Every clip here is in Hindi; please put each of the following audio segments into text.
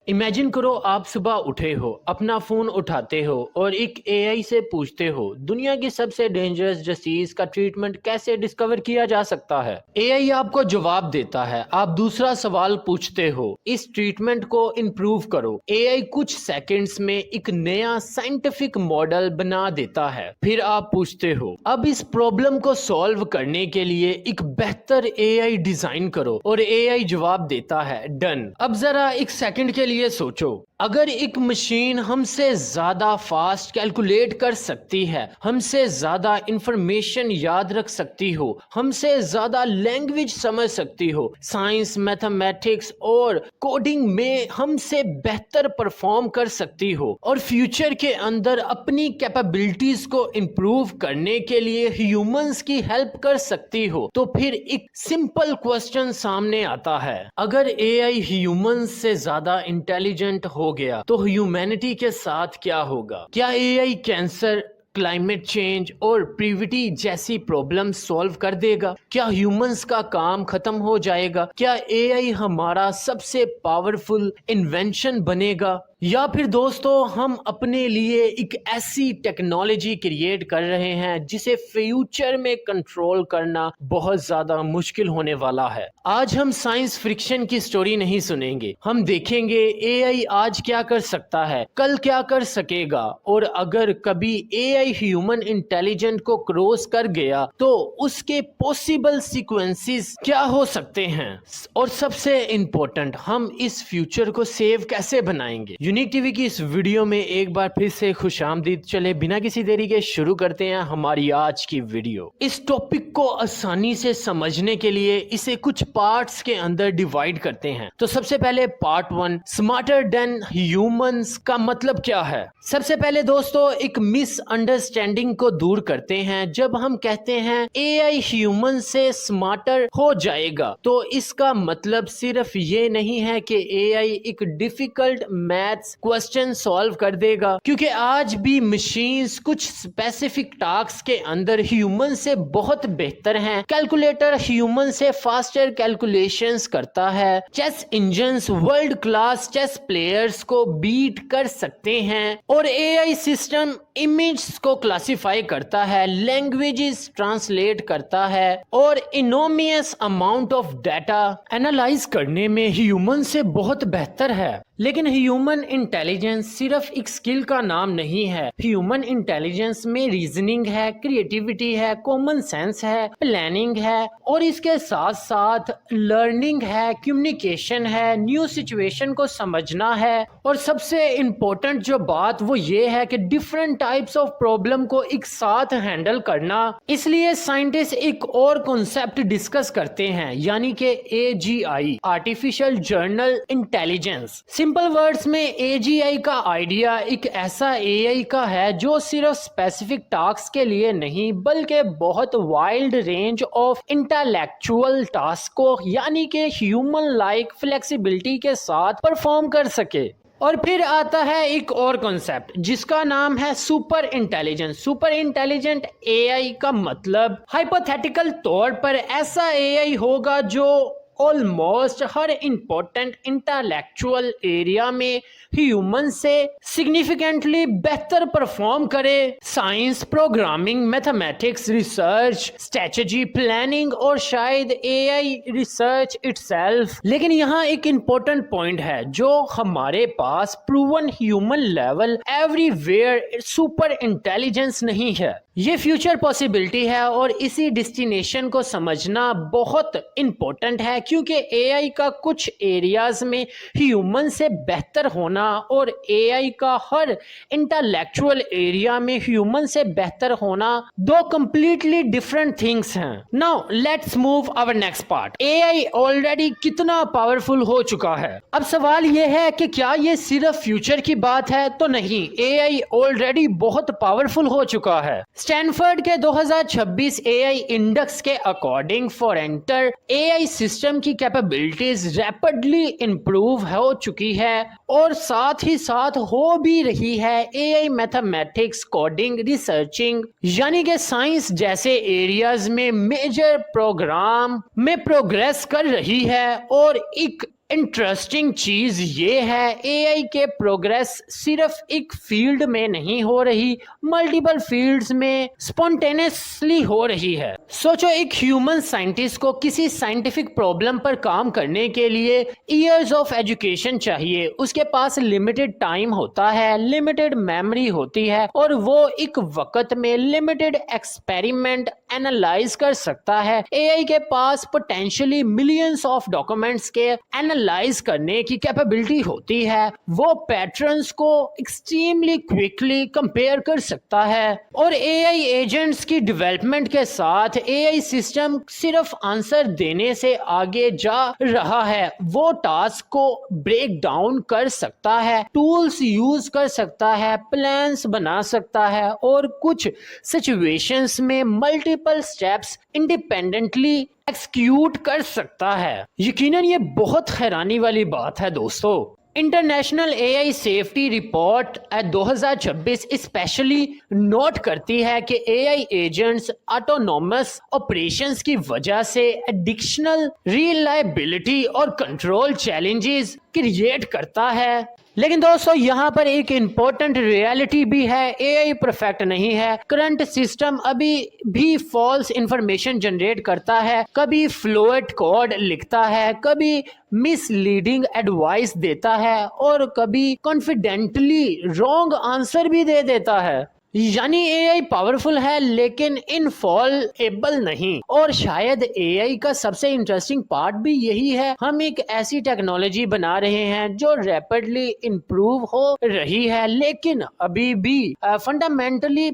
इमेजिन करो आप सुबह उठे हो, अपना फ़ोन उठाते हो और एक एआई से पूछते हो दुनिया की सबसे डेंजरस डिसीज का ट्रीटमेंट कैसे डिस्कवर किया जा सकता है। एआई आपको जवाब देता है, आप दूसरा सवाल पूछते हो, इस ट्रीटमेंट को इम्प्रूव करो। एआई कुछ सेकंड्स में एक नया साइंटिफिक मॉडल बना देता है। फिर आप पूछते हो अब इस प्रॉब्लम को सॉल्व करने के लिए एक बेहतर एआई डिजाइन करो और एआई जवाब देता है डन। अब जरा एक सेकंड के लिए सोचो, अगर एक मशीन हमसे ज्यादा फास्ट कैलकुलेट कर सकती है, हमसे ज्यादा इंफॉर्मेशन याद रख सकती हो, हमसे ज्यादा लैंग्वेज समझ सकती हो, साइंस मैथमेटिक्स और कोडिंग में हमसे बेहतर परफॉर्म कर सकती हो और फ्यूचर के अंदर अपनी कैपेबिलिटीज को इंप्रूव करने के लिए ह्यूमंस की हेल्प कर सकती हो, तो फिर एक सिंपल क्वेश्चन सामने आता है, अगर एआई ह्यूमंस से ज्यादा इंटेलिजेंट हो गया तो ह्यूमैनिटी के साथ क्या होगा? क्या एआई कैंसर, क्लाइमेट चेंज और प्रीविटी जैसी प्रॉब्लम सॉल्व कर देगा? क्या ह्यूमंस का काम खत्म हो जाएगा? क्या एआई हमारा सबसे पावरफुल इन्वेंशन बनेगा? या फिर दोस्तों हम अपने लिए एक ऐसी टेक्नोलॉजी क्रिएट कर रहे हैं जिसे फ्यूचर में कंट्रोल करना बहुत ज्यादा मुश्किल होने वाला है। आज हम साइंस फ्रिक्शन की स्टोरी नहीं सुनेंगे, हम देखेंगे एआई आज क्या कर सकता है, कल क्या कर सकेगा, और अगर कभी एआई ह्यूमन इंटेलिजेंट को क्रॉस कर गया तो उसके पॉसिबल सीक्वेंसेस क्या हो सकते हैं, और सबसे इंपॉर्टेंट हम इस फ्यूचर को सेव कैसे बनाएंगे। यूनिक टीवी की इस वीडियो में एक बार फिर से खुशामदीद। चले बिना किसी देरी के शुरू करते हैं हमारी आज की वीडियो। इस टॉपिक को आसानी से समझने के लिए इसे कुछ पार्ट्स के अंदर डिवाइड करते हैं। तो सबसे पहले पार्ट 1, स्मार्टर देन ह्यूमंस का मतलब क्या है। सबसे पहले दोस्तों एक मिसअंडरस्टैंडिंग को दूर करते हैं। जब हम कहते हैं एआई ह्यूमन से स्मार्टर हो जाएगा तो इसका मतलब सिर्फ ये नहीं है कि एआई एक डिफिकल्ट मैथ क्वेश्चन सॉल्व कर देगा, क्योंकि आज भी मशीन्स कुछ स्पेसिफिक टास्क के अंदर ह्यूमन से बहुत बेहतर हैं। कैलकुलेटर ह्यूमन से फास्टर कैलकुलेशंस करता है, chess engines world class chess players को बीट कर सकते हैं, और एआई सिस्टम इमेज को क्लासिफाई करता है, लैंग्वेजेस ट्रांसलेट करता है और enormous amount of data analyse करने में ह्यूमन से बहुत बेहतर है। लेकिन ह्यूमन इंटेलिजेंस सिर्फ एक स्किल का नाम नहीं है। ह्यूमन इंटेलिजेंस में रीजनिंग है, क्रिएटिविटी है, कॉमन सेंस है, प्लानिंग है, और इसके साथ साथ लर्निंग है, कम्युनिकेशन है, न्यू सिचुएशन को समझना है, और सबसे इम्पोर्टेंट जो बात वो ये है कि डिफरेंट टाइप्स ऑफ प्रॉब्लम को एक साथ हैंडल करना। इसलिए साइंटिस्ट एक और कॉन्सेप्ट डिस्कस करते हैं, यानी कि AGI, artificial journal intelligence. Simple words में AGI का आइडिया एक ऐसा एआई का है जो सिर्फ स्पेसिफिक टास्क के लिए नहीं बल्कि बहुत wide range of intellectual task को, यानी कि ह्यूमन लाइक फ्लेक्सिबिलिटी के साथ परफॉर्म कर सके। और फिर आता है एक और कॉन्सेप्ट जिसका नाम है super intelligence. Super intelligent AI का मतलब हाइपोथेटिकल तौर पर ऐसा एआई होगा जो ऑलमोस्ट हर इंपॉर्टेंट इंटेलेक्चुअल एरिया में ह्यूमन से सिग्निफिकेंटली बेहतर परफॉर्म करे। Science, programming, mathematics, research, strategy, planning और शायद एआई रिसर्च इटसेल्फ। लेकिन यहाँ एक इंपॉर्टेंट पॉइंट है, जो हमारे पास proven human level everywhere super intelligence नहीं है। ये फ्यूचर पॉसिबिलिटी है और इसी डेस्टिनेशन को समझना बहुत इंपॉर्टेंट है, क्योंकि एआई का कुछ एरियाज में ह्यूमन से बेहतर होना और एआई का हर इंटेलेक्चुअल एरिया में ह्यूमन से बेहतर होना दो कंप्लीटली डिफरेंट थिंग्स हैं। Now let's move our next part. AI already कितना पावरफुल हो चुका है। अब सवाल यह है कि क्या ये सिर्फ फ्यूचर की बात है? तो नहीं, एआई ऑलरेडी बहुत पावरफुल हो चुका है। स्टैनफोर्ड के 2026 एआई इंडेक्स के according for enter AI system की कैपेबिलिटीज रैपिडली इंप्रूव हो चुकी है और साथ ही साथ हो भी रही है। एआई मैथमेटिक्स, कोडिंग, रिसर्चिंग यानी कि साइंस जैसे एरियाज में मेजर प्रोग्राम में प्रोग्रेस कर रही है और एक इंटरेस्टिंग चीज ये है एआई के प्रोग्रेस सिर्फ एक फील्ड में नहीं हो रही, मल्टीपल फील्ड्स में स्पॉन्टेनियसली हो रही है। सोचो, एक ह्यूमन साइंटिस्ट को किसी साइंटिफिक प्रॉब्लम पर काम करने के लिए ईयर्स ऑफ एजुकेशन चाहिए, उसके पास लिमिटेड टाइम होता है, लिमिटेड मेमोरी होती है और वो एक वक्त में लिमिटेड एक्सपेरिमेंट एनालाइज कर सकता है। एआई के पास पोटेंशियली मिलियंस ऑफ डॉक्यूमेंट्स के एनालाइज करने की कैपेबिलिटी होती है। वो पैटर्न्स को एक्सट्रीमली क्विकली कंपेयर कर सकता है और एआई एजेंट्स की डेवलपमेंट के साथ एआई सिस्टम सिर्फ आंसर देने से आगे जा रहा है। वो टास्क को ब्रेक डाउन कर सकता है, टूल्स यूज कर सकता है, प्लान्स बना सकता है और कुछ सिचुएशंस में मल्टीपल स्टेप्स इंडिपेंडेंटली एक्सक्यूट कर सकता है। यकीनन ये बहुत हैरानी वाली बात है दोस्तों। International AI safety report 2026 specially note करती है कि एआई एजेंट्स ऑटोनोमस ऑपरेशंस की वजह से एडिशनल रिलायबिलिटी और कंट्रोल चैलेंजेस क्रिएट करता है। लेकिन दोस्तों, यहाँ पर एक इम्पोर्टेंट रियलिटी भी है, एआई परफेक्ट नहीं है। करंट सिस्टम अभी भी फॉल्स इंफॉर्मेशन जनरेट करता है, कभी फ्लोएट कोड लिखता है, कभी मिसलीडिंग एडवाइस देता है और कभी कॉन्फिडेंटली रॉन्ग आंसर भी दे देता है। यानी एआई पावरफुल है लेकिन इनफॉलेबल नहीं। और शायद एआई का सबसे इंटरेस्टिंग पार्ट भी यही है, हम एक ऐसी टेक्नोलॉजी बना रहे हैं जो रैपिडली इंप्रूव हो रही है लेकिन अभी भी फंडामेंटली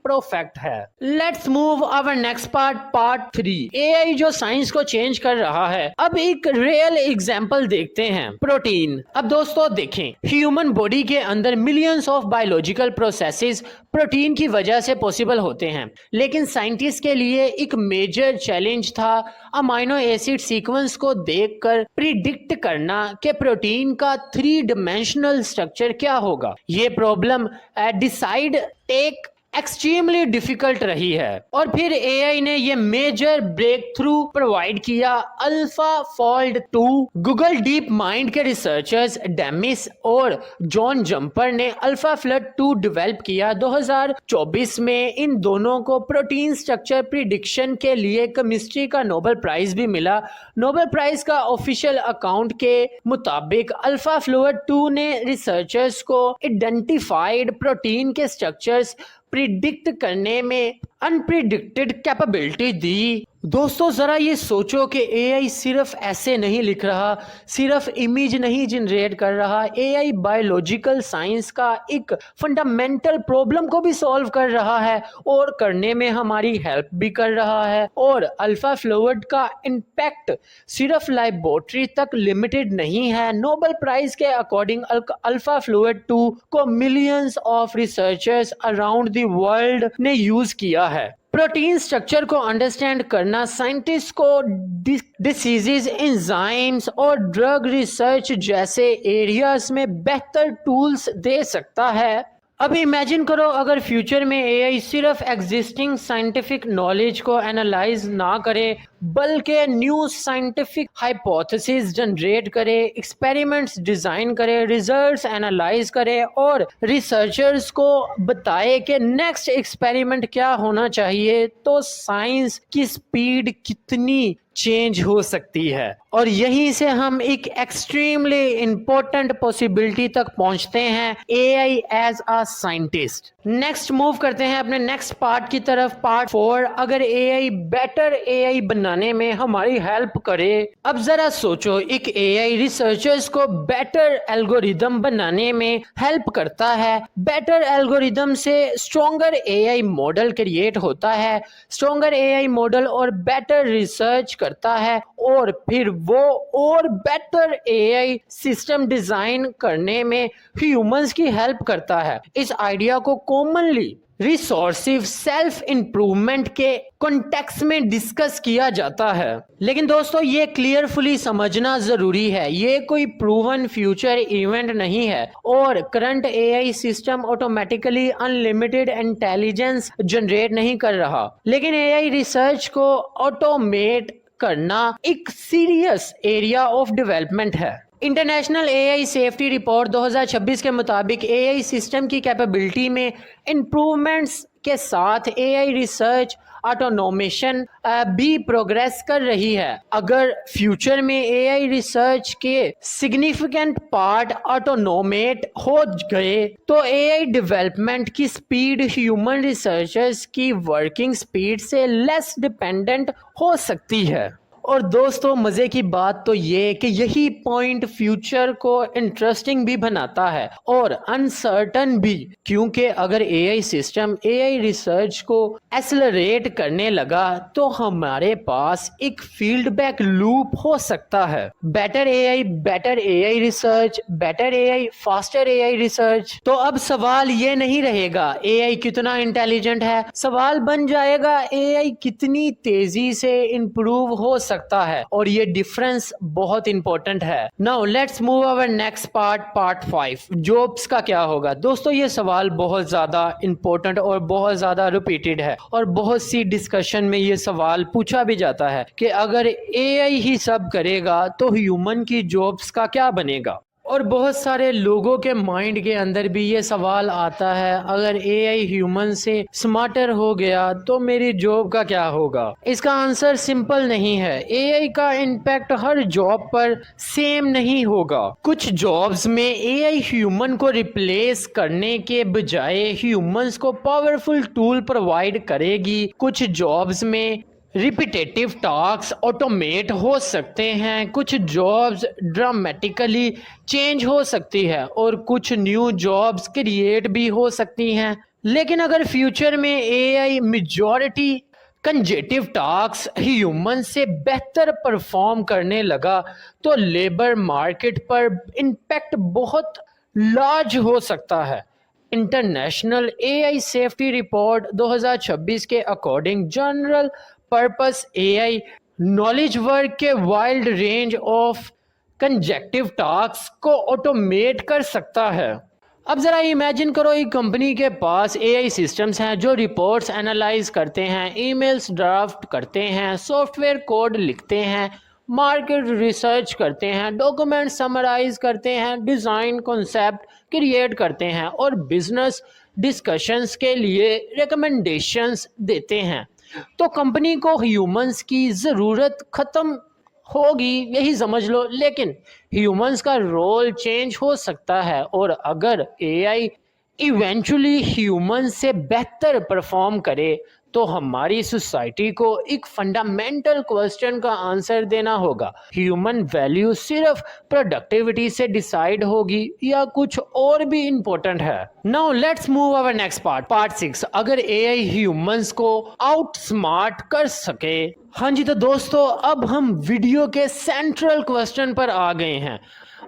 परफेक्ट है। Let's move our next part 3। AI जो साइंस को चेंज कर रहा है। अब एक रियल एग्जांपल देखते हैं, प्रोटीन। अब दोस्तों देखें, ह्यूमन बॉडी के अंदर millions of biological processes protein की वजह से पॉसिबल होते हैं, लेकिन साइंटिस्ट के लिए एक मेजर चैलेंज था अमाइनो एसिड सीक्वेंस को देखकर प्रिडिक्ट करना कि प्रोटीन का 3 डायमेंशनल स्ट्रक्चर क्या होगा। ये problem decide take extremely difficult रही है और फिर एआई ने ये मेजर ब्रेक थ्रू प्रोवाइड किया, alpha fold 2। Google DeepMind के रिसर्चर्स डेमिस और जॉन जंपर ने अल्फा फ्लड 2 डेवलप किया 2024 में। इन दोनों को प्रोटीन स्ट्रक्चर प्रिडिक्शन के लिए केमिस्ट्री का नोबेल प्राइज भी मिला। नोबेल प्राइज का ऑफिशियल अकाउंट के मुताबिक अल्फा फ्लड 2 ने रिसर्चर्स को आइडेंटिफाइड प्रोटीन के स्ट्रक्चर्स प्रिडिक्ट करने में अनप्रिडिक्टेड कैपेबिलिटी दी। दोस्तों, जरा ये सोचो कि एआई सिर्फ ऐसे नहीं लिख रहा, सिर्फ इमेज नहीं जनरेट कर रहा, एआई बायोलॉजिकल साइंस का एक फंडामेंटल प्रॉब्लम को भी सॉल्व कर रहा है और करने में हमारी हेल्प भी कर रहा है। और अल्फा फ्लूइड का इम्पैक्ट सिर्फ लैबोरेटरी तक लिमिटेड नहीं है। नोबेल प्राइज के अकॉर्डिंग अल्फा फ्लूइड 2 को millions of researchers around the world ने यूज किया है। प्रोटीन स्ट्रक्चर को अंडरस्टैंड करना साइंटिस्ट को डिसीजेज, एंजाइम्स और ड्रग रिसर्च जैसे एरियाज में बेहतर टूल्स दे सकता है। अब इमेजिन करो अगर फ्यूचर में एआई सिर्फ एग्जिस्टिंग साइंटिफिक नॉलेज को एनालाइज ना करे बल्कि न्यू साइंटिफिक हाइपोथेसिस जनरेट करे, एक्सपेरिमेंट्स डिजाइन करे, रिजल्ट्स एनालाइज करे और रिसर्चर्स को बताए कि नेक्स्ट एक्सपेरिमेंट क्या होना चाहिए, तो साइंस की स्पीड कितनी चेंज हो सकती है। और यहीं से हम एक एक्सट्रीमली इंपॉर्टेंट पॉसिबिलिटी तक पहुंचते हैं, AI as a scientist. Next move करते हैं अपने नेक्स्ट पार्ट की तरफ, पार्ट 4। अगर एआई बेटर एआई बनाने में हमारी हेल्प करे। अब जरा सोचो, एक एआई रिसर्चर्स को बेटर एल्गोरिदम बनाने में हेल्प करता है। बेटर एल्गोरिदम से स्ट्रॉन्गर एआई मॉडल क्रिएट होता है, स्ट्रॉन्गर एआई मॉडल और बेटर रिसर्च करता है और फिर वो और बेटर एआई सिस्टम डिजाइन करने में ह्यूमंस की हेल्प करता है। इस आइडिया को कॉमनली रिसोर्सिव सेल्फ इंप्रूवमेंट के कॉन्टेक्स्ट में डिस्कस किया जाता है। लेकिन दोस्तों, ये क्लियरफुली समझना जरूरी है, ये कोई प्रूवन फ्यूचर इवेंट नहीं है और current AI system automatically unlimited intelligence generate नहीं कर रहा। लेकिन एआई रिसर्च को ऑटोमेट करना एक सीरियस एरिया ऑफ डेवलपमेंट है। इंटरनेशनल एआई सेफ्टी रिपोर्ट 2026 के मुताबिक एआई सिस्टम की कैपेबिलिटी में इम्प्रूवमेंट्स के साथ एआई रिसर्च ऑटोनोमेशन भी प्रोग्रेस कर रही है। अगर फ्यूचर में एआई रिसर्च के सिग्निफिकेंट पार्ट ऑटोनोमेट हो गए तो एआई डेवलपमेंट की स्पीड ह्यूमन रिसर्चर्स की वर्किंग स्पीड से लेस डिपेंडेंट हो सकती है। और दोस्तों मज़े की बात तो ये कि यही पॉइंट फ्यूचर को इंटरेस्टिंग भी बनाता है और अनसर्टन भी, क्योंकि अगर एआई सिस्टम एआई रिसर्च को एक्सेलरेट करने लगा तो हमारे पास एक फीडबैक लूप हो सकता है। Better AI research, better AI, faster AI research. तो अब सवाल ये नहीं रहेगा एआई कितना इंटेलिजेंट है, सवाल बन जाएगा एआई कितनी तेजी से इंप्रूव हो सकता है। और ये डिफरेंस बहुत इंपॉर्टेंट है। Now let's move our next part 5, jobs का क्या होगा। दोस्तों ये सवाल बहुत ज्यादा इंपॉर्टेंट और बहुत ज्यादा रिपीटेड है और बहुत सी डिस्कशन में ये सवाल पूछा भी जाता है कि अगर एआई ही सब करेगा तो ह्यूमन की जॉब्स का क्या बनेगा। और बहुत सारे लोगों के माइंड के अंदर भी ये सवाल आता है अगर एआई ह्यूमन से स्मार्टर हो गया तो मेरी जॉब का क्या होगा। इसका आंसर सिंपल नहीं है। एआई का इम्पैक्ट हर जॉब पर सेम नहीं होगा। कुछ जॉब्स में एआई ह्यूमन को रिप्लेस करने के बजाय ह्यूमंस को पावरफुल टूल प्रोवाइड करेगी। कुछ जॉब्स में रिपीटेटिव टास्क ऑटोमेट हो सकते हैं, कुछ जॉब्स ड्रामेटिकली चेंज हो सकती है और कुछ न्यू जॉब्स क्रिएट भी हो सकती हैं। लेकिन अगर फ्यूचर में AI majority cognitive task human से बेहतर परफॉर्म करने लगा तो लेबर मार्केट पर इम्पैक्ट बहुत लार्ज हो सकता है। इंटरनेशनल एआई सेफ्टी रिपोर्ट 2026 के according general purpose AI knowledge work के wide range of cognitive task को ऑटोमेट कर सकता है। अब ज़रा इमेजिन करो एक कंपनी के पास एआई सिस्टम्स हैं जो रिपोर्ट्स एनालाइज करते हैं, ईमेल्स ड्राफ्ट करते हैं, सॉफ्टवेयर कोड लिखते हैं, मार्केट रिसर्च करते हैं, डॉक्यूमेंट समराइज करते हैं, डिज़ाइन कॉन्सेप्ट क्रिएट करते हैं और बिजनेस डिस्कशंस के लिए रिकमेंडेशंस देते हैं। तो कंपनी को ह्यूमंस की ज़रूरत ख़त्म होगी यही समझ लो, लेकिन ह्यूमंस का रोल चेंज हो सकता है। और अगर एआई इवेंचुअली ह्यूमन से बेहतर परफॉर्म करे तो हमारी सोसाइटी को एक फंडामेंटल क्वेश्चन का आंसर देना होगा। ह्यूमन वैल्यू सिर्फ प्रोडक्टिविटी से डिसाइड होगी या कुछ और भी इंपॉर्टेंट है। Now let's move our next part 6, अगर एआई ह्यूमंस को आउट स्मार्ट कर सके। हाँ जी, तो दोस्तों अब हम वीडियो के सेंट्रल क्वेश्चन पर आ गए हैं।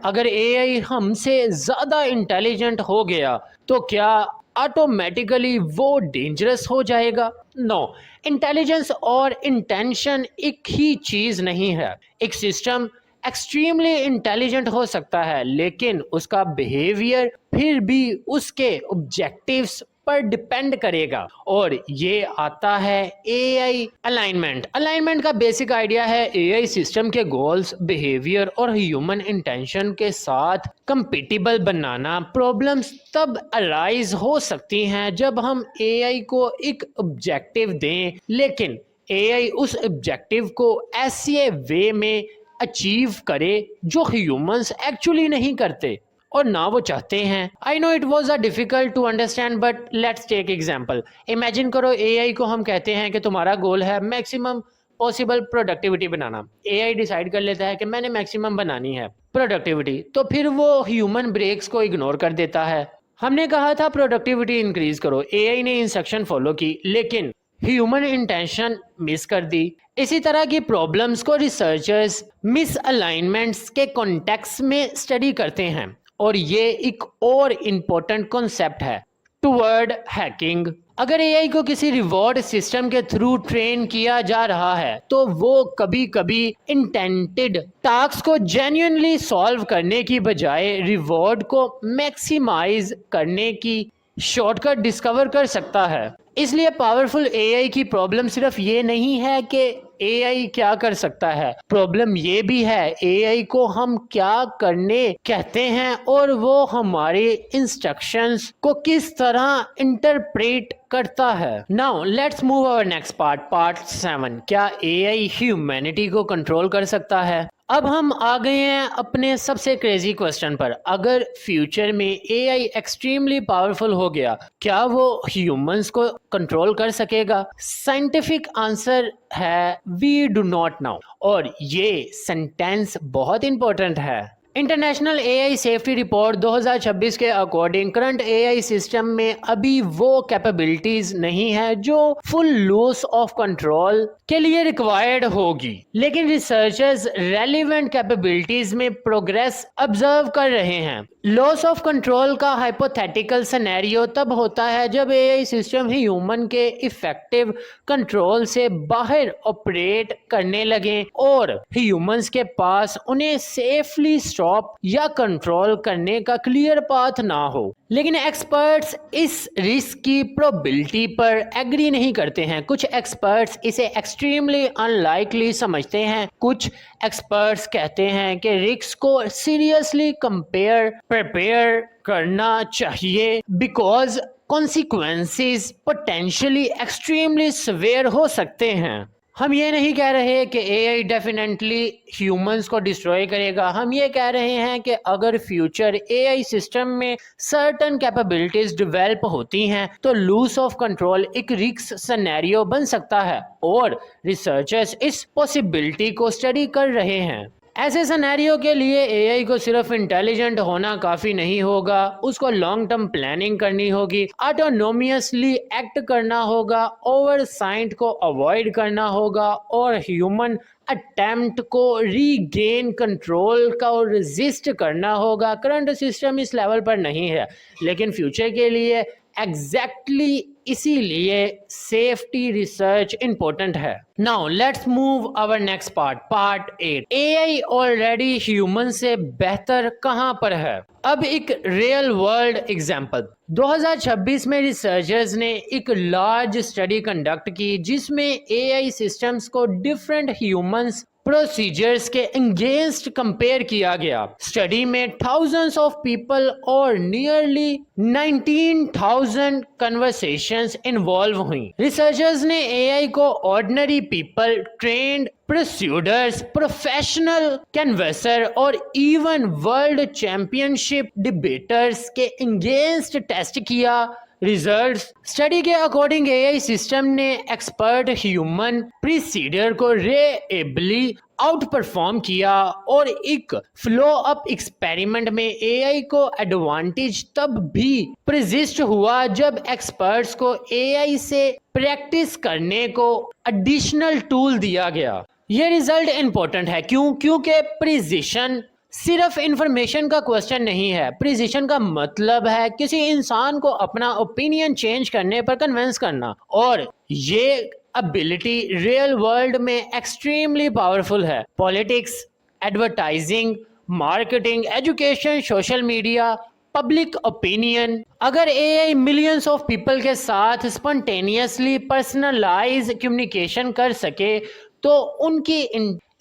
अगर एआई हमसे ज़्यादा इंटेलिजेंट हो गया तो क्या ऑटोमेटिकली वो डेंजरस हो जाएगा? नो, इंटेलिजेंस और इंटेंशन एक ही चीज़ नहीं है। एक सिस्टम एक्सट्रीमली इंटेलिजेंट हो सकता है लेकिन उसका बिहेवियर फिर भी उसके ऑब्जेक्टिव्स पर डिपेंड करेगा। और ये आता है एआई अलाइनमेंट का बेसिक आइडिया है एआई सिस्टम के गोल्स, बिहेवियर और ह्यूमन इंटेंशन के साथ कंपेटिबल बनाना। प्रॉब्लम्स तब अराइज हो सकती हैं जब हम एआई को एक ऑब्जेक्टिव दें लेकिन एआई उस ऑब्जेक्टिव को ऐसे वे में अचीव करे जो ह्यूमंस एक्चुअली नहीं करते और ना वो चाहते हैं। I know it was a difficult to understand but let's take example. Imagine करो एआई को हम कहते हैं कि तुम्हारा गोल है मैक्सिमम पॉसिबल प्रोडक्टिविटी बनाना। एआई डिसाइड कर लेता है कि मैंने मैक्सिमम बनानी है प्रोडक्टिविटी, तो फिर वो ह्यूमन ब्रेक्स को इग्नोर कर देता है। हमने कहा था प्रोडक्टिविटी इंक्रीज करो, एआई ने इंस्ट्रक्शन फॉलो की लेकिन ह्यूमन इंटेंशन मिस कर दी। इसी तरह की प्रॉब्लम्स को रिसर्चर्स मिसअलाइनमेंट्स के कॉन्टेक्स्ट में स्टडी करते हैं और ये एक और इम्पोर्टेंट कॉन्सेप्ट है टुवर्ड हैकिंग। अगर एआई को किसी रिवॉर्ड सिस्टम के थ्रू ट्रेन किया जा रहा है तो वो कभी कभी इंटेंटेड टास्क को जेन्युइनली सॉल्व करने की बजाय रिवॉर्ड को मैक्सिमाइज करने की शॉर्टकट डिस्कवर कर सकता है। इसलिए पावरफुल एआई की प्रॉब्लम सिर्फ ये नहीं है कि एआई क्या कर सकता है, प्रॉब्लम ये भी है एआई को हम क्या करने कहते हैं और वो हमारे इंस्ट्रक्शंस को किस तरह इंटरप्रेट करता है। Now let's move our next part 7। क्या एआई ह्यूमैनिटी को कंट्रोल कर सकता है? अब हम आ गए हैं अपने सबसे क्रेजी क्वेश्चन पर। अगर फ्यूचर में एआई एक्सट्रीमली पावरफुल हो गया, क्या वो ह्यूमंस को कंट्रोल कर सकेगा? साइंटिफिक आंसर है वी डू नॉट नाउ, और ये सेंटेंस बहुत इंपॉर्टेंट है। इंटरनेशनल एआई सेफ्टी रिपोर्ट 2026 के अकॉर्डिंग करंट एआई सिस्टम में अभी वो कैपेबिलिटीज नहीं है जो फुल लॉस ऑफ कंट्रोल के लिए रिक्वायर्ड होगी, लेकिन रिसर्चर्स रेलिवेंट कैपेबिलिटीज में प्रोग्रेस ऑब्जर्व कर रहे हैं। लॉस ऑफ कंट्रोल का हाइपोथेटिकल सिनेरियो तब होता है जब एआई सिस्टम ह्यूमन के इफेक्टिव कंट्रोल से बाहर ऑपरेट करने लगे और ह्यूमंस के पास उन्हें सेफली स्टॉप या कंट्रोल करने का क्लियर पाथ ना हो। लेकिन एक्सपर्ट्स इस रिस्क की प्रोबेबिलिटी पर एग्री नहीं करते हैं। कुछ एक्सपर्ट्स इसे एक्सट्रीमली अनलाइकली समझते हैं। कुछ एक्सपर्ट्स कहते हैं कि रिस्क को सीरियसली प्रिपेयर करना चाहिए because consequences potentially extremely severe हो सकते हैं। हम ये नहीं कह रहे कि एआई डेफिनेटली ह्यूमंस को डिस्ट्रॉय करेगा। हम ये कह रहे हैं कि अगर फ्यूचर एआई सिस्टम में सर्टन कैपेबिलिटीज डेवलप होती हैं तो लूज ऑफ कंट्रोल एक रिस्क सिनेरियो बन सकता है और रिसर्चर्स इस पॉसिबिलिटी को स्टडी कर रहे हैं। ऐसे सिनेरियो के लिए एआई को सिर्फ इंटेलिजेंट होना काफ़ी नहीं होगा, उसको लॉन्ग टर्म प्लानिंग करनी होगी, ऑटोनोमियसली एक्ट करना होगा, ओवरसाइट को अवॉइड करना होगा और ह्यूमन अटेम्प्ट को रीगेन कंट्रोल का और रेजिस्ट करना होगा। करंट सिस्टम इस लेवल पर नहीं है, लेकिन फ्यूचर के लिए एग्जैक्टली इसीलिए सेफ्टी रिसर्च इंपॉर्टेंट है। Now let's move our next part 8। AI already human से बेहतर कहां पर है? अब एक रियल वर्ल्ड एग्जांपल। 2026 में रिसर्चर्स ने एक लार्ज स्टडी कंडक्ट की जिसमें एआई सिस्टम्स को डिफरेंट ह्यूमंस प्रोसीजर्स के अगेंस्ट कंपेयर किया गया। स्टडी में थाउजेंड्स ऑफ पीपल और नियरली 19,000 कन्वर्सेशंस इन्वॉल्व हुई। रिसर्चर्स ने एआई को ordinary people, trained persuaders, professional canvasser और इवन वर्ल्ड चैंपियनशिप डिबेटर्स के अगेंस्ट टेस्ट किया। रिजल्ट्स स्टडी के अकॉर्डिंग एआई सिस्टम ने एक्सपर्ट ह्यूमन प्रोसीडर को रेएबली आउट परफॉर्म किया और एक फ्लो अप एक्सपेरिमेंट में एआई को एडवांटेज तब भी प्रेजिस्ट हुआ जब एक्सपर्ट्स को एआई से प्रैक्टिस करने को एडिशनल टूल दिया गया। ये रिजल्ट इंपॉर्टेंट है क्योंकि प्रिसिशन सिर्फ इंफॉर्मेशन का क्वेश्चन नहीं है। प्रिसिशन का मतलब है किसी इंसान को अपना ओपिनियन चेंज करने पर कन्विंस करना, और ये एबिलिटी रियल वर्ल्ड में एक्सट्रीमली पावरफुल है। Politics, advertising, marketing, education, social media, public opinion. अगर एआई मिलियंस ऑफ पीपल के साथ स्पॉन्टेनियसली पर्सनलाइज कम्युनिकेशन कर सके तो उनकी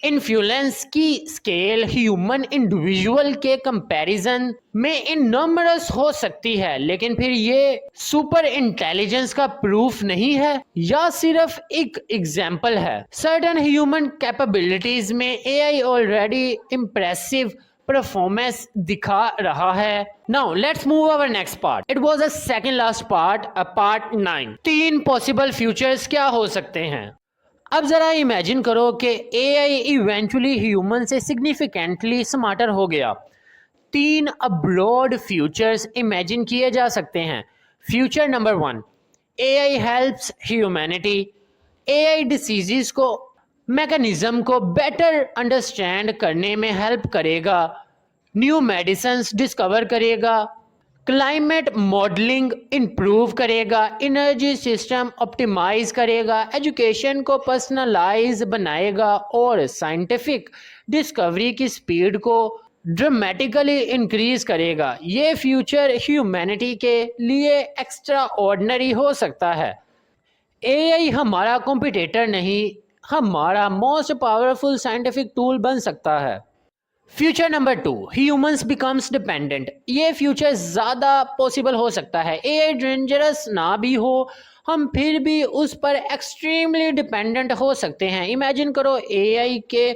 इन्फ्लुएंस की स्केल ह्यूमन इंडिविजुअल के कंपैरिजन में इननुमरस हो सकती है। लेकिन फिर ये सुपर इंटेलिजेंस का प्रूफ नहीं है या सिर्फ एक एग्जाम्पल है। सर्टेन ह्यूमन कैपेबिलिटीज में एआई ऑलरेडी इम्प्रेसिव परफॉर्मेंस दिखा रहा है। Now let's move our next part. It was a second last part 9। 3 possible futures क्या हो सकते हैं? अब जरा इमेजिन करो कि एआई इवेंचुअली ह्यूमन से सिग्निफिकेंटली स्मार्टर हो गया। 3 अब्रॉड फ्यूचर्स इमेजिन किए जा सकते हैं। Future number 1, AI helps humanity. AI diseases को मैकेनिज्म को बेटर अंडरस्टैंड करने में हेल्प करेगा, न्यू मेडिसिन्स डिस्कवर करेगा, क्लाइमेट मॉडलिंग इंप्रूव करेगा, एनर्जी सिस्टम ऑप्टिमाइज करेगा, एजुकेशन को पर्सनलाइज बनाएगा और साइंटिफिक डिस्कवरी की स्पीड को ड्रामेटिकली इंक्रीज करेगा। ये फ्यूचर ह्यूमैनिटी के लिए एक्स्ट्रा ऑर्डिनरी हो सकता है। एआई हमारा कॉम्पिटिटर नहीं, हमारा मोस्ट पावरफुल साइंटिफिक टूल बन सकता है। Future number 2, humans becomes dependent. ये फ्यूचर ज़्यादा पॉसिबल हो सकता है। एआई डेंजरस ना भी हो, हम फिर भी उस पर एक्सट्रीमली डिपेंडेंट हो सकते हैं। इमेजिन करो एआई के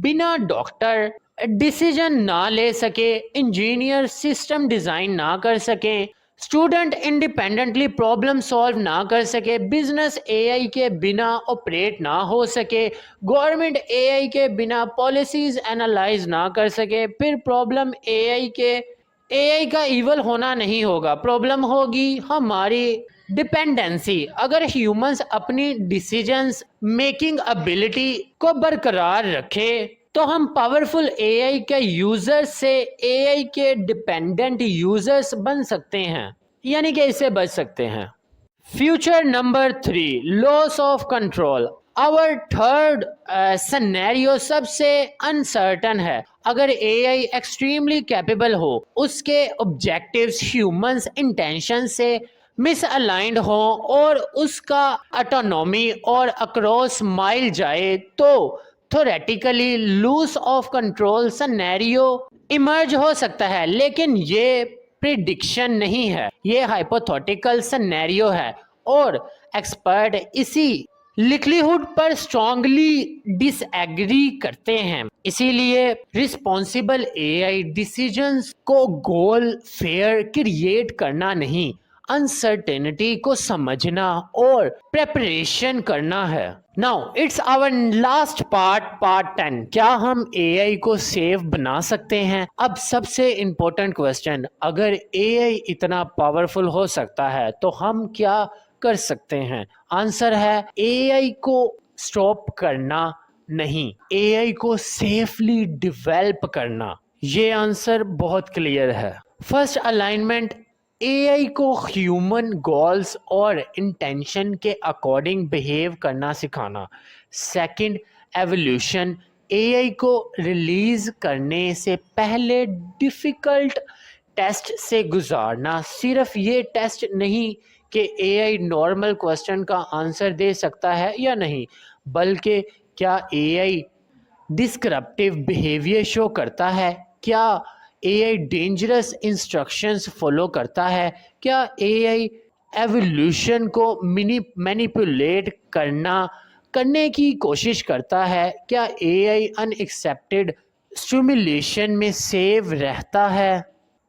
बिना डॉक्टर डिसीजन ना ले सके, इंजीनियर सिस्टम डिज़ाइन ना कर सके, स्टूडेंट इंडिपेंडेंटली प्रॉब्लम सॉल्व ना कर सके, बिजनेस एआई के बिना ऑपरेट ना हो सके, गवर्नमेंट एआई के बिना पॉलिसीज एनालाइज ना कर सके, फिर प्रॉब्लम एआई का इवल होना नहीं होगा, प्रॉब्लम होगी हमारी डिपेंडेंसी। अगर ह्यूमंस अपनी डिसीजंस मेकिंग एबिलिटी को बरकरार रखे तो हम पावरफुल एआई के यूजर्स से एआई के डिपेंडेंट यूजर्स बन सकते हैं, यानी कि इससे बच सकते हैं। Future number 3, loss of control. Our third scenario सबसे अनसर्टन है। अगर एआई एक्सट्रीमली कैपेबल हो, उसके ऑब्जेक्टिव्स ह्यूमंस इंटेंशन से मिसअलाइंड हो और उसका ऑटोनॉमी और अक्रॉस माइल जाए तो theoretically lose of control scenario emerge हो सकता है। लेकिन ये प्रिडिक्शन नहीं है, ये हाइपोथेटिकल सिनेरियो है और एक्सपर्ट इसी लिक्लीहुड पर स्ट्रांगली डिसएग्री करते हैं। इसीलिए रिस्पॉन्सिबल एआई डिसीजंस को गोल फेयर क्रिएट करना नहीं, अनसर्टेनिटी को समझना और प्रेपरेशन करना है। Now it's our last part 10। क्या हम एआई को सेफ बना सकते हैं? अब सबसे इम्पोर्टेंट क्वेश्चन, अगर एआई इतना पावरफुल हो सकता है तो हम क्या कर सकते हैं? आंसर है एआई को स्टॉप करना नहीं, एआई को सेफली डेवलप करना। ये आंसर बहुत क्लियर है। फर्स्ट अलाइनमेंट, एआई को ह्यूमन गोल्स और इंटेंशन के अकॉर्डिंग बिहेव करना सिखाना। सेकंड, एवोल्यूशन, एआई को रिलीज करने से पहले डिफ़िकल्ट टेस्ट से गुजारना। सिर्फ ये टेस्ट नहीं कि एआई नॉर्मल क्वेश्चन का आंसर दे सकता है या नहीं, बल्कि क्या एआई डिस्क्रप्टिव बिहेवियर शो करता है, क्या एआई डेंजरस इंस्ट्रक्शंस फॉलो करता है, क्या एआई एवोल्यूशन को मैनिपुलेट करने की कोशिश करता है, क्या एआई अनएक्सेप्टेड स्टिमुलेशन में सेव रहता है।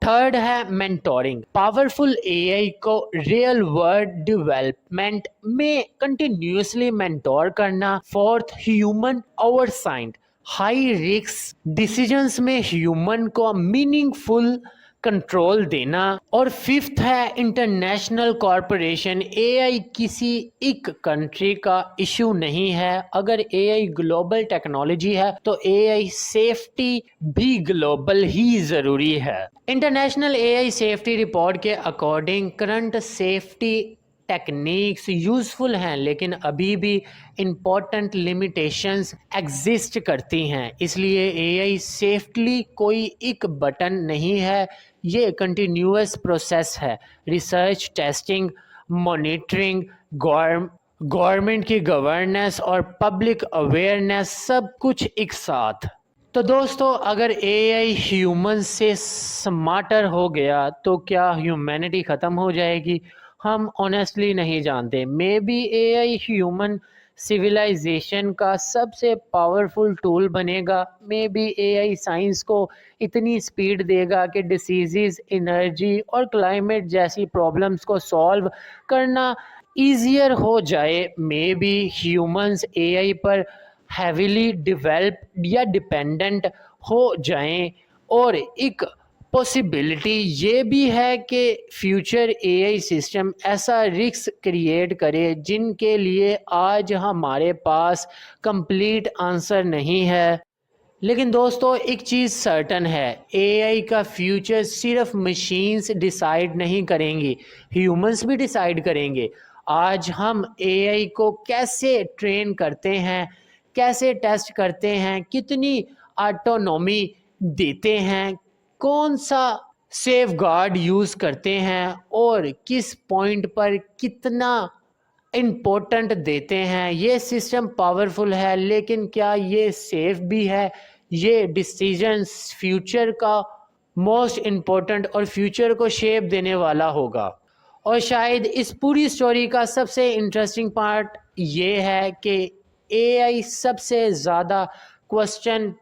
थर्ड है मेंटोरिंग, पावरफुल एआई को रियल वर्ल्ड डेवलपमेंट में कंटिन्यूसली मेंटोर करना। Fourth, human oversight, high risk decisions में ह्यूमन को मीनिंगफुल कंट्रोल देना। और फिफ्थ है इंटरनेशनल कॉरपोरेशन, एआई किसी एक कंट्री का इशू नहीं है। अगर एआई ग्लोबल टेक्नोलॉजी है तो एआई सेफ्टी भी ग्लोबल ही ज़रूरी है। इंटरनेशनल एआई सेफ्टी रिपोर्ट के according current safety techniques useful हैं, लेकिन अभी भी इम्पोर्टेंट लिमिटेशंस एग्जिस्ट करती हैं। इसलिए एआई सेफ्टली कोई एक बटन नहीं है, ये कंटिन्यूअस प्रोसेस है। रिसर्च, टेस्टिंग, मॉनिटरिंग, गवर्नमेंट की गवर्नेंस और पब्लिक अवेयरनेस, सब कुछ एक साथ। तो दोस्तों, अगर एआई ह्यूमन से स्मार्टर हो गया तो क्या ह्यूमैनिटी ख़त्म हो जाएगी? हम ऑनेस्टली नहीं जानते। Maybe AI human civilisation का सबसे पावरफुल टूल बनेगा। मे बी एआई साइंस को इतनी स्पीड देगा कि डिसीज़, एनर्जी और क्लाइमेट जैसी प्रॉब्लम्स को सॉल्व करना ईजियर हो जाए। मे बी ह्यूमंस एआई पर हैवीली डेवलप या डिपेंडेंट हो जाएं। और एक पॉसिबिलिटी ये भी है कि फ्यूचर एआई सिस्टम ऐसा रिस्क क्रिएट करे जिनके लिए आज हमारे पास कंप्लीट आंसर नहीं है। लेकिन दोस्तों, एक चीज़ सर्टन है, एआई का फ्यूचर सिर्फ मशीन्स डिसाइड नहीं करेंगी, ह्यूमंस भी डिसाइड करेंगे। आज हम एआई को कैसे ट्रेन करते हैं, कैसे टेस्ट करते हैं, कितनी ऑटोनॉमी देते हैं, कौन सा सेफ गार्ड यूज़ करते हैं और किस पॉइंट पर कितना इम्पोर्टेंट देते हैं। ये सिस्टम पावरफुल है, लेकिन क्या ये सेफ भी है? ये डिसीजंस फ्यूचर का मोस्ट इम्पोर्टेंट और फ्यूचर को शेप देने वाला होगा। और शायद इस पूरी स्टोरी का सबसे इंटरेस्टिंग पार्ट ये है कि एआई सबसे ज़्यादा क्वेश्चन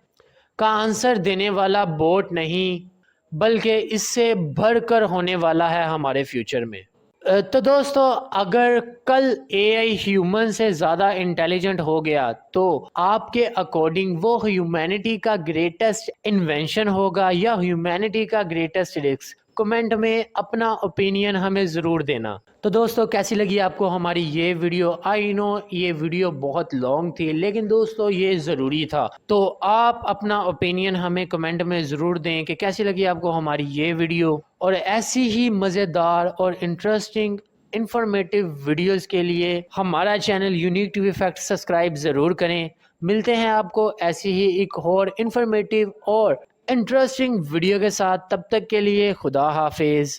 का आंसर देने वाला बोट नहीं, बल्कि इससे बढ़कर होने वाला है हमारे फ्यूचर में। तो दोस्तों, अगर कल एआई ह्यूमन से ज़्यादा इंटेलिजेंट हो गया तो आपके अकॉर्डिंग वो ह्यूमैनिटी का ग्रेटेस्ट इन्वेंशन होगा या ह्यूमैनिटी का ग्रेटेस्ट रिस्क? कमेंट में अपना ओपिनियन हमें ज़रूर देना। तो दोस्तों, कैसी लगी आपको हमारी ये वीडियो? आई नो ये वीडियो बहुत लॉन्ग थी, लेकिन दोस्तों ये ज़रूरी था। तो आप अपना ओपिनियन हमें कमेंट में ज़रूर दें कि कैसी लगी आपको हमारी ये वीडियो। और ऐसी ही मज़ेदार और इंटरेस्टिंग इंफॉर्मेटिव वीडियोस के लिए हमारा channel unique TV fact subscribe ज़रूर करें। मिलते हैं आपको ऐसी ही एक और इंफॉर्मेटिव और इंटरेस्टिंग वीडियो के साथ। तब तक के लिए खुदा हाफिज़।